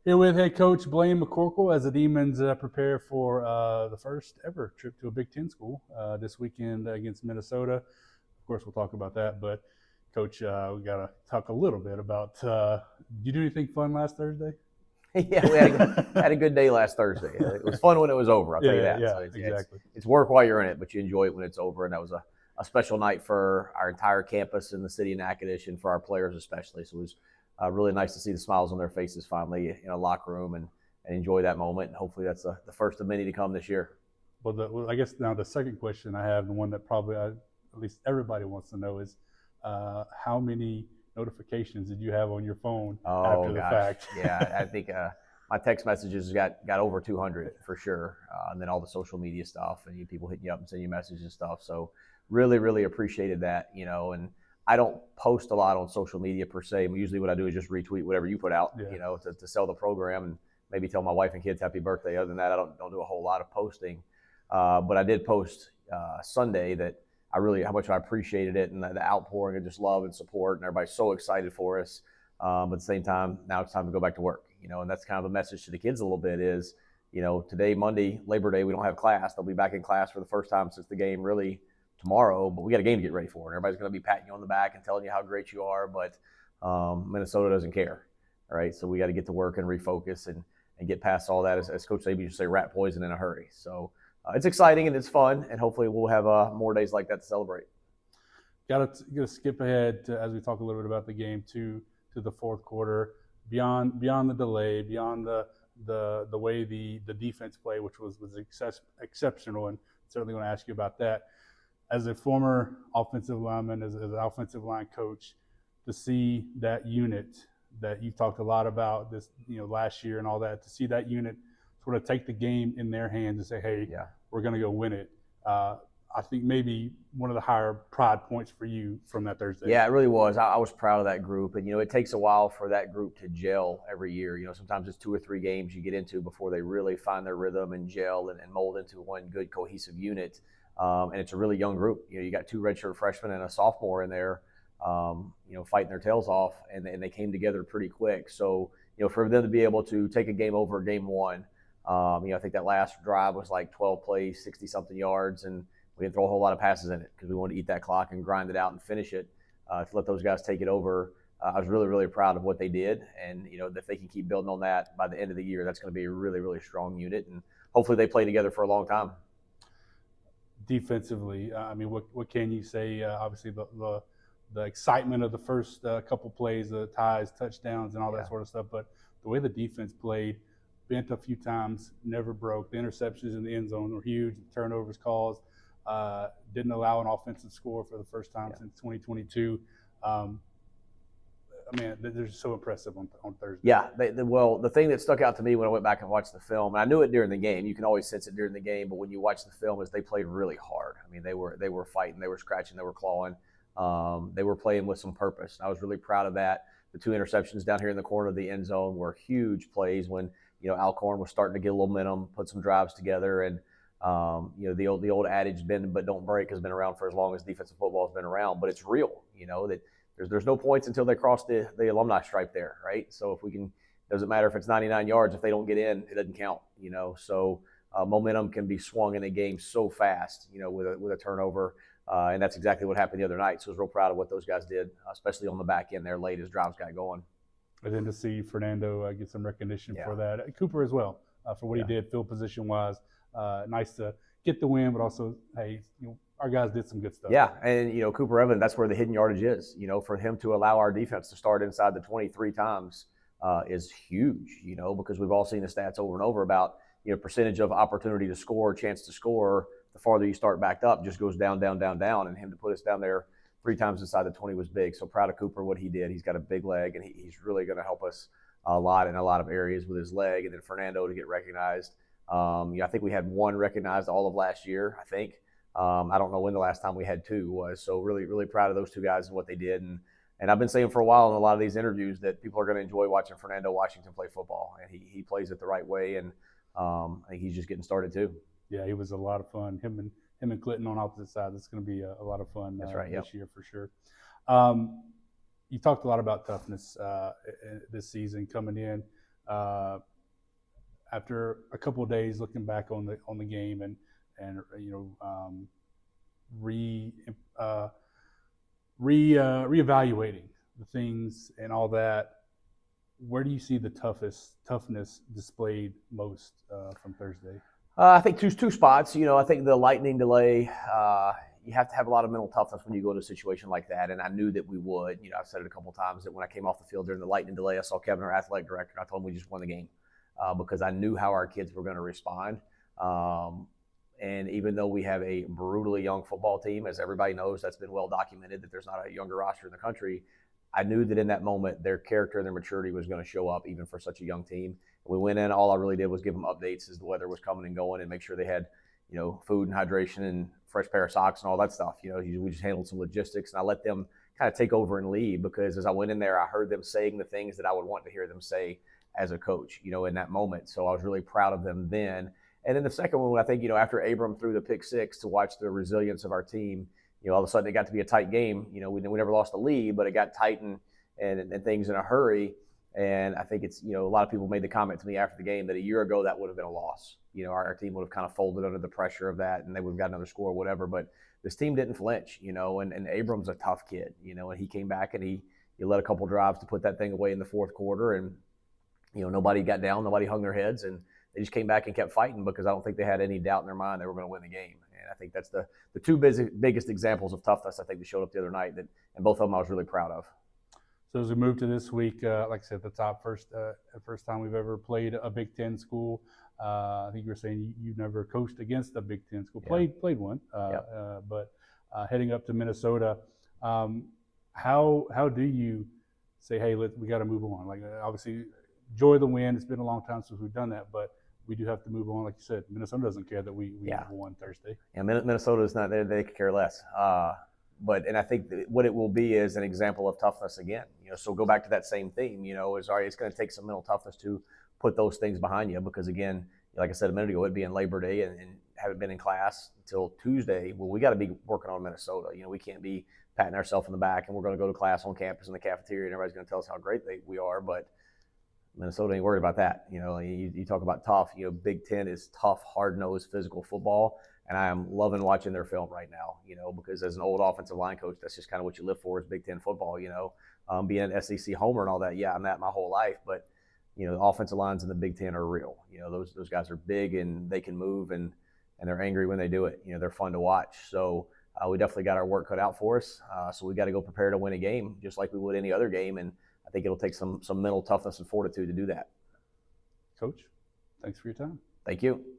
Here with head coach Blaine McCorkle as the Demons prepare for the first ever trip to a Big Ten school this weekend against Minnesota. Of course, we'll talk about that, but Coach, we got to talk a little bit about. Did you do anything fun last Thursday? Yeah, we had a good day last Thursday. It was fun when it was over, I'll tell you that. Yeah, So exactly. It's work while you're in it, but you enjoy it when it's over. And that was a special night for our entire campus in the city of Natchitoches and for our players especially. So it was really nice to see the smiles on their faces finally in a locker room and enjoy that moment. And hopefully that's the first of many to come this year. Well, I guess now the second question I have, the one that probably at least everybody wants to know is how many notifications did you have on your phone after the fact? Yeah, I think my text messages got over 200 for sure. And then all the social media stuff and people hitting you up and sending you messages and stuff. So really, really appreciated that, and I don't post a lot on social media per se. Usually what I do is just retweet whatever you put out, to sell the program and maybe tell my wife and kids happy birthday. Other than that, I don't do a whole lot of posting. But I did post Sunday that how much I appreciated it and the outpouring of just love and support, and everybody's so excited for us. But at the same time, now it's time to go back to work, and that's kind of a message to the kids a little bit is, today, Monday, Labor Day, we don't have class. They'll be back in class for the first time since the game really tomorrow, but we got a game to get ready for. And everybody's going to be patting you on the back and telling you how great you are, but Minnesota doesn't care, all right? So we got to get to work and refocus and get past all that, as Coach Saban used to say, rat poison in a hurry. So it's exciting and it's fun, and hopefully we'll have more days like that to celebrate. Got to skip ahead as we talk a little bit about the game to the fourth quarter, beyond the delay, beyond the way the defense played, which was exceptional, and certainly want to ask you about that. As a former offensive lineman, as an offensive line coach, to see that unit that you've talked a lot about this, last year and all that, to see that unit sort of take the game in their hands and say, hey, we're going to go win it. I think maybe one of the higher pride points for you from that Thursday. Yeah, it really was. I was proud of that group. And, it takes a while for that group to gel every year. Sometimes it's 2 or 3 games you get into before they really find their rhythm and gel and mold into one good cohesive unit. And it's a really young group. You got 2 redshirt freshmen and a sophomore in there, fighting their tails off, and they came together pretty quick. So, for them to be able to take a game over game one, I think that last drive was like 12 plays, 60-something yards, and we didn't throw a whole lot of passes in it because we wanted to eat that clock and grind it out and finish it. To let those guys take it over, I was really, really proud of what they did. And, if they can keep building on that by the end of the year, that's going to be a really, really strong unit. And hopefully they play together for a long time. Defensively, what can you say? Obviously, the excitement of the first couple plays, the ties, touchdowns, and all that sort of stuff. But the way the defense played, bent a few times, never broke. The interceptions in the end zone were huge. The turnovers caused. Didn't allow an offensive score for the first time since 2022. They're so impressive on Thursday. Yeah, the thing that stuck out to me when I went back and watched the film, and I knew it during the game. You can always sense it during the game, but when you watch the film, is they played really hard. They were fighting, they were scratching, they were clawing. They were playing with some purpose. I was really proud of that. The 2 interceptions down here in the corner of the end zone were huge plays when Alcorn was starting to get a little momentum, put some drives together, and the old adage, bend but don't break, has been around for as long as defensive football has been around. But it's real, that there's no points until they cross the alumni stripe there, right? So if we can, doesn't matter if it's 99 yards, if they don't get in, it doesn't count, So momentum can be swung in a game so fast, with a turnover. And that's exactly what happened the other night. So I was real proud of what those guys did, especially on the back end there late as drives got going. And then to see Fernando get some recognition for that. Cooper as well, for what he did field position-wise. Nice to get the win, but also, hey, our guys did some good stuff. Yeah, and, Cooper Evan, that's where the hidden yardage is. For him to allow our defense to start inside the 23 times is huge, because we've all seen the stats over and over about, percentage of opportunity to score, chance to score. The farther you start backed up, just goes down, down, down, down. And him to put us down there 3 times inside the 20 was big. So proud of Cooper, what he did. He's got a big leg, and he's really going to help us a lot in a lot of areas with his leg. And then Fernando to get recognized. I think we had 1 recognized all of last year, I think. I don't know when the last time we had 2 was. So really, really proud of those 2 guys and what they did. And I've been saying for a while in a lot of these interviews that people are going to enjoy watching Fernando Washington play football. And he plays it the right way. And I think he's just getting started too. Yeah, he was a lot of fun. Him and Clinton on opposite sides. It's going to be a lot of fun this year for sure. You talked a lot about toughness this season coming in. after a couple of days looking back on the game and re reevaluating the things and all that, where do you see the toughness displayed most from Thursday? I think two spots. I think the lightning delay. You have to have a lot of mental toughness when you go to a situation like that, and I knew that we would. I've said it a couple of times that when I came off the field during the lightning delay, I saw Kevin, our athletic director, and I told him we just won the game because I knew how our kids were going to respond. And even though we have a brutally young football team, as everybody knows, that's been well documented that there's not a younger roster in the country. I knew that in that moment, their character and their maturity was going to show up even for such a young team. We went in, all I really did was give them updates as the weather was coming and going and make sure they had, food and hydration and fresh pair of socks and all that stuff. We just handled some logistics, and I let them kind of take over and lead because as I went in there, I heard them saying the things that I would want to hear them say as a coach, in that moment. So I was really proud of them then. And then the second one, I think, after Abram threw the pick six to watch the resilience of our team, all of a sudden it got to be a tight game. We never lost the lead, but it got tight and things in a hurry. And I think it's, a lot of people made the comment to me after the game that a year ago that would have been a loss. Our team would have kind of folded under the pressure of that and they would have got another score or whatever. But this team didn't flinch, and Abram's a tough kid, and he came back and he led a couple drives to put that thing away in the fourth quarter. And, nobody got down, nobody hung their heads, and they just came back and kept fighting because I don't think they had any doubt in their mind they were going to win the game. And I think that's the two biggest examples of toughness I think that showed up the other night, and both of them I was really proud of. So as we move to this week, like I said, the first time we've ever played a Big Ten school. I think you were saying you've never coached against a Big Ten school. Yeah. Played one, but heading up to Minnesota, how do you say, hey, we got to move on? Like obviously, enjoy the win. It's been a long time since we've done that, but we do have to move on. Like you said, Minnesota doesn't care that we won Thursday. Yeah, Minnesota is not there. They could care less. And I think what it will be is an example of toughness again. So go back to that same theme. It's going to take some mental toughness to put those things behind you because again, like I said a minute ago, it'd be in Labor Day and haven't been in class until Tuesday. Well, we got to be working on Minnesota. We can't be patting ourselves in the back and we're going to go to class on campus in the cafeteria and everybody's going to tell us how great we are, but Minnesota ain't worried about that. You talk about tough. Big Ten is tough, hard-nosed, physical football, and I am loving watching their film right now. Because as an old offensive line coach, that's just kind of what you live for is Big Ten football. Being an SEC homer and all that. Yeah, I'm that my whole life, but the offensive lines in the Big Ten are real. Those guys are big and they can move and they're angry when they do it. They're fun to watch. So we definitely got our work cut out for us. So we got to go prepare to win a game just like we would any other game. And I think it'll take some mental toughness and fortitude to do that. Coach, thanks for your time. Thank you.